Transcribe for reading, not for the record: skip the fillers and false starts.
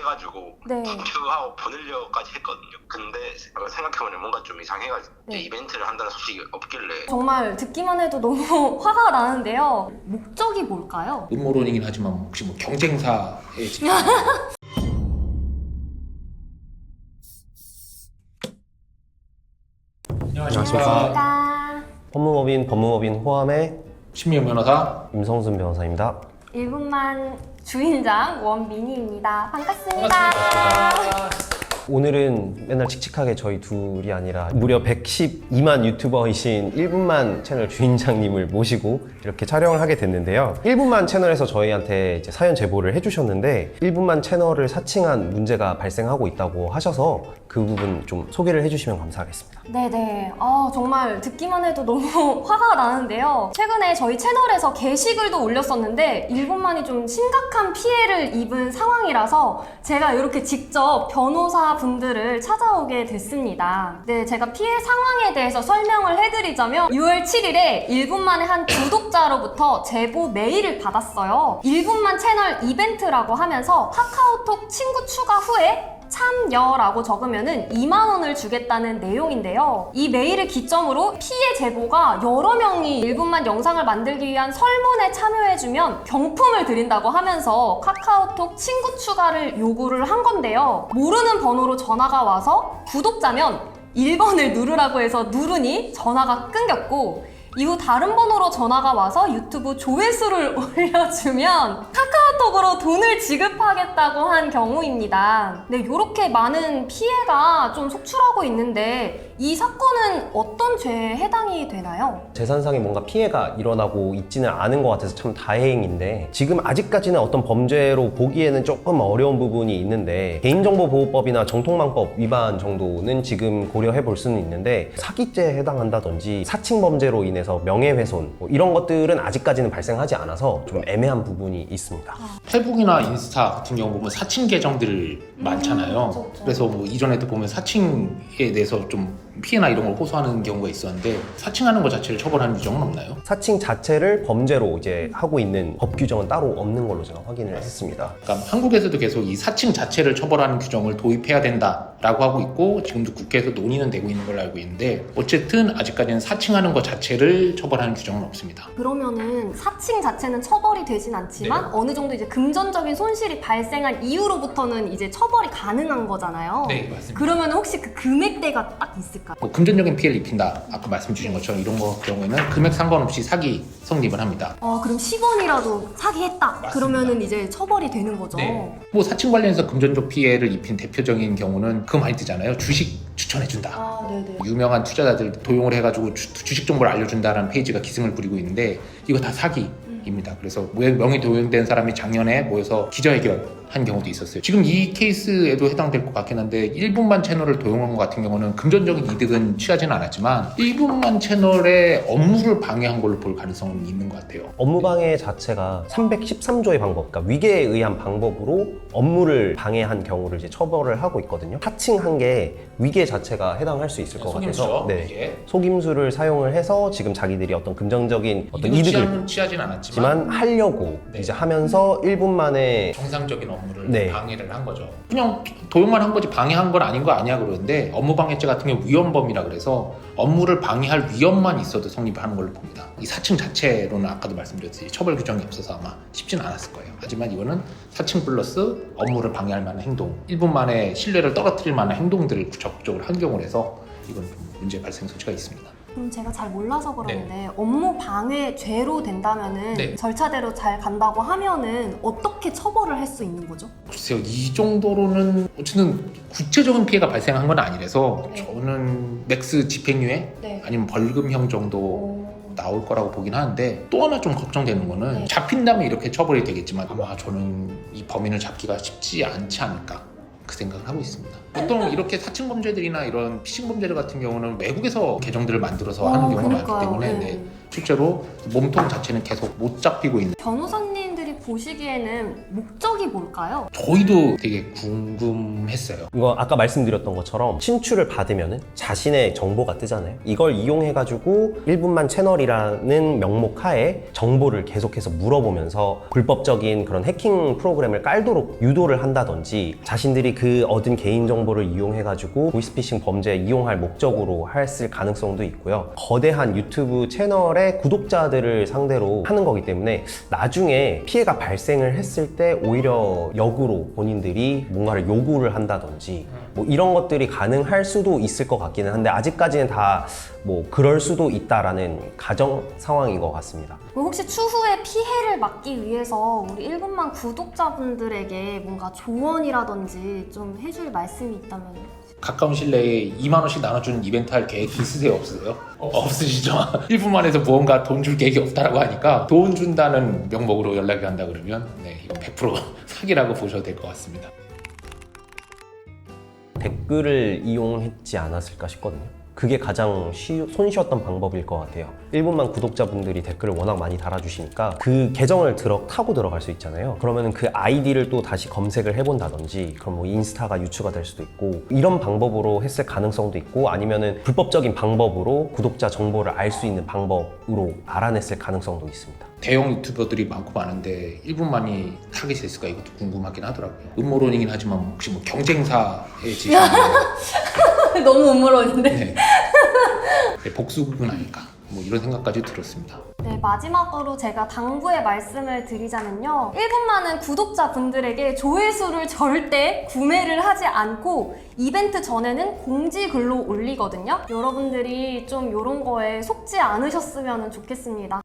해가지고 네. 인터뷰하고 보내려고까지 했거든요. 근데 생각해보니 뭔가 좀 이상해가지고 네. 이벤트를 한다는 소식이 없길래 정말 듣기만 해도 너무 화가 나는데요. 목적이 뭘까요? 음모론이긴 하지만 혹시 뭐 경쟁사에 안녕하십니까. 법무법인 호함의 신미영 변호사. 임성순 변호사입니다. 1분만 주인장 원민희입니다. 반갑습니다. 오늘은 맨날 칙칙하게 저희 둘이 아니라 무려 112만 유튜버이신 1분만 채널 주인장님을 모시고 이렇게 촬영을 하게 됐는데요. 1분만 채널에서 저희한테 이제 사연 제보를 해주셨는데 1분만 채널을 사칭한 문제가 발생하고 있다고 하셔서 그 부분 좀 소개를 해주시면 감사하겠습니다. 네네. 정말 듣기만 해도 너무 화가 나는데요. 최근에 저희 채널에서 게시글도 올렸었는데 1분만이 좀 심각한 피해를 입은 상황이라서 제가 이렇게 직접 변호사 분들을 찾아오게 됐습니다. 네, 제가 피해 상황에 대해서 설명을 해드리자면 6월 7일에 1분만의 한 구독자로부터 제보 메일을 받았어요. 1분만 채널 이벤트라고 하면서 카카오톡 친구 추가 후에 참여라고 적으면은 2만 원을 주겠다는 내용인데요. 이 메일을 기점으로 피해 제보가 여러 명이 1분만 영상을 만들기 위한 설문에 참여해주면 경품을 드린다고 하면서 카카오톡 친구 추가를 요구를 한 건데요. 모르는 번호로 전화가 와서 구독자면 1번을 누르라고 해서 누르니 전화가 끊겼고, 이후 다른 번호로 전화가 와서 유튜브 조회수를 올려주면 카카오톡으로 돈을 지급하겠다고 한 경우입니다. 네, 이렇게 많은 피해가 좀 속출하고 있는데 이 사건은 어떤 죄에 해당이 되나요? 재산상의 뭔가 피해가 일어나고 있지는 않은 것 같아서 참 다행인데, 지금 아직까지는 어떤 범죄로 보기에는 조금 어려운 부분이 있는데 개인정보보호법이나 정통망법 위반 정도는 지금 고려해 볼 수는 있는데, 사기죄에 해당한다든지 사칭범죄로 인해서 명예훼손 이런 것들은 아직까지는 발생하지 않아서 좀 애매한 부분이 있습니다. 페이북이나 인스타 같은 경우 보면 사칭 계정들 많잖아요. 그쵸. 그래서 뭐 이전에도 보면 사칭에 대해서 좀 피해나 이런 걸 호소하는 경우가 있었는데, 사칭하는 것 자체를 처벌하는 규정은 없나요? 사칭 자체를 범죄로 이제 하고 있는 법 규정은 따로 없는 걸로 제가 확인을 했습니다. 그러니까 한국에서도 계속 이 사칭 자체를 처벌하는 규정을 도입해야 된다라고 하고 있고, 지금도 국회에서 논의는 되고 있는 걸로 알고 있는데, 어쨌든 아직까지는 사칭하는 것 자체를 처벌하는 규정은 없습니다. 그러면은 사칭 자체는 처벌이 되진 않지만 어느 정도 이제 금전적인 손실이 발생한 이후로부터는 이제 처벌이 가능한 거잖아요. 네, 맞습니다. 그러면 혹시 그 금액대가 딱 있을까요? 뭐 금전적인 피해를 입힌다, 아까 말씀 주신 것처럼 이런 거 경우에는 금액 상관없이 사기 성립을 합니다. 그럼 10원이라도 사기했다. 그러면은 이제 처벌이 되는 거죠. 네. 뭐 사칭 관련해서 금전적 피해를 입힌 대표적인 경우는 그거 많이 뜨잖아요. 주식 추천해준다. 네네. 유명한 투자자들 도용을 해가지고 주식 정보를 알려준다는 페이지가 기승을 부리고 있는데, 이거 다 사기입니다. 그래서 명의 도용된 사람이 작년에 모여서 기자회견 한 경우도 있었어요. 지금 이 케이스에도 해당될 것 같긴 한데, 1분만 채널을 도용한 것 같은 경우는 금전적인 이득은 취하지는 않았지만 1분만 채널의 업무를 방해한 걸로 볼 가능성은 있는 것 같아요. 업무방해 자체가 313조의 방법, 그러니까 위계에 의한 방법으로 업무를 방해한 경우를 이제 처벌을 하고 있거든요. 사칭한 게 위계 자체가 해당할 수 있을 것 같아서, 속임수죠. 네, 이게. 속임수를 사용을 해서 지금 자기들이 어떤 금전적인 어떤 이득을 취하진 않았지만 하려고 네. 이제 하면서 1분 만에 정상적인 업무를 네. 방해를 한 거죠. 그냥 도용만 한 거지 방해한 건 아닌 거 아니야 그러는데, 업무방해죄 같은 경우 위헌범이라 그래서 업무를 방해할 위험만 있어도 성립하는 걸로 봅니다. 이 사칭 자체로는 아까도 말씀드렸듯이 처벌 규정이 없어서 아마 쉽지는 않았을 거예요. 하지만 이거는 사칭 플러스 업무를 방해할 만한 행동, 1분 만에 신뢰를 떨어뜨릴 만한 행동들을 적극적으로 한 경우라서 이건 좀 문제 발생 소지가 있습니다. 그럼 제가 잘 몰라서 그러는데 업무 방해 죄로 된다면은 네. 절차대로 잘 간다고 하면은 어떻게 처벌을 할 수 있는 거죠? 글쎄요, 이 정도로는 어쨌든 구체적인 피해가 발생한 건 아니라서 네. 저는 맥스 집행유예 네. 아니면 벌금형 정도 나올 거라고 보긴 하는데, 또 하나 좀 걱정되는 거는 네. 잡힌다면 이렇게 처벌이 되겠지만 아마 저는 이 범인을 잡기가 쉽지 않지 않을까 그 생각을 하고 있습니다. 보통 이렇게 사칭 범죄들이나 이런 피싱 범죄들 같은 경우는 외국에서 계정들을 만들어서 하는 경우가 많기 때문에 네. 실제로 몸통 자체는 계속 못 잡히고 있는. 변호사님들이 보시기에는 목적이 뭘까요? 저희도 되게 궁금했어요. 이거 아까 말씀드렸던 것처럼 친추를 받으면은 자신의 정보가 뜨잖아요. 이걸 이용해가지고 1분만 채널이라는 명목 하에 정보를 계속해서 물어보면서 불법적인 그런 해킹 프로그램을 깔도록 유도를 한다든지 자신들이 그 얻은 개인정보를 이용해가지고 보이스피싱 범죄에 이용할 목적으로 했을 가능성도 있고요. 거대한 유튜브 채널의 구독자들을 상대로 하는 거기 때문에 나중에 피해가 발생을 했을 때 오히려 역으로 본인들이 뭔가를 요구를 한다든지 뭐 이런 것들이 가능할 수도 있을 것 같기는 한데 아직까지는 다 뭐 그럴 수도 있다라는 가정 상황인 것 같습니다. 혹시 추후에 피해를 막기 위해서 우리 1분만 구독자분들에게 뭔가 조언이라든지 좀 해줄 말씀이 있다면? 가까운 실내에 2만 원씩 나눠주는 이벤트 할 계획 있으세요? 없으세요? 없으시죠? 1분만 해서 무언가 돈 줄 계획이 없다라고 하니까 돈 준다는 명목으로 연락이 간다 그러면 네, 이건 100% 사기라고 보셔도 될 것 같습니다. 댓글을 이용했지 않았을까 싶거든요. 그게 가장 손쉬웠던 방법일 것 같아요. 1분만 구독자분들이 댓글을 워낙 많이 달아주시니까 그 계정을 타고 들어갈 수 있잖아요. 그러면 그 아이디를 또 다시 검색을 해본다든지 그럼 뭐 인스타가 유추가 될 수도 있고 이런 방법으로 했을 가능성도 있고 아니면은 불법적인 방법으로 구독자 정보를 알 수 있는 방법으로 알아냈을 가능성도 있습니다. 대형 유튜버들이 많고 많은데 1분만이 타겟이 됐을까 이것도 궁금하긴 하더라고요. 음모론이긴 하지만 혹시 뭐 경쟁사에 지금 너무 음모론인데? 네. 네, 복수극은 아닐까 뭐 이런 생각까지 들었습니다. 네, 마지막으로 제가 당부의 말씀을 드리자면요. 1분만은 구독자분들에게 조회수를 절대 구매를 하지 않고 이벤트 전에는 공지 글로 올리거든요. 여러분들이 좀 이런 거에 속지 않으셨으면 좋겠습니다.